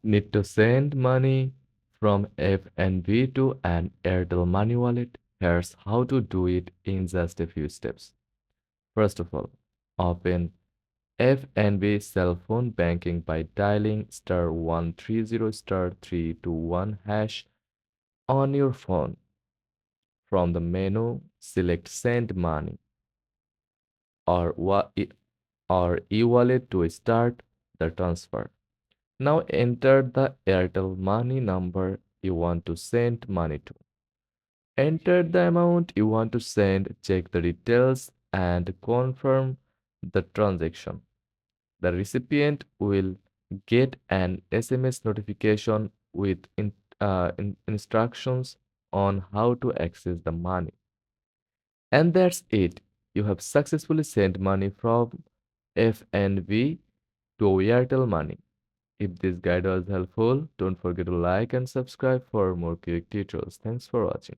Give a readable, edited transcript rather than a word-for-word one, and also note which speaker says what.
Speaker 1: Need to send money from FNB to an Airtel Money wallet? Here's how to do it in just a few steps. First of all, open FNB cell phone banking by dialing star 130 star 321 hash on your phone. From the menu, select Send Money or, or e-wallet to start the transfer. Now enter the Airtel Money number you want to send money to. Enter the amount you want to send, check the details, and confirm the transaction. The recipient will get an SMS notification with instructions on how to access the money. And that's it. You have successfully sent money from FNB to Airtel Money. If this guide was helpful, don't forget to like and subscribe for more quick tutorials. Thanks for watching.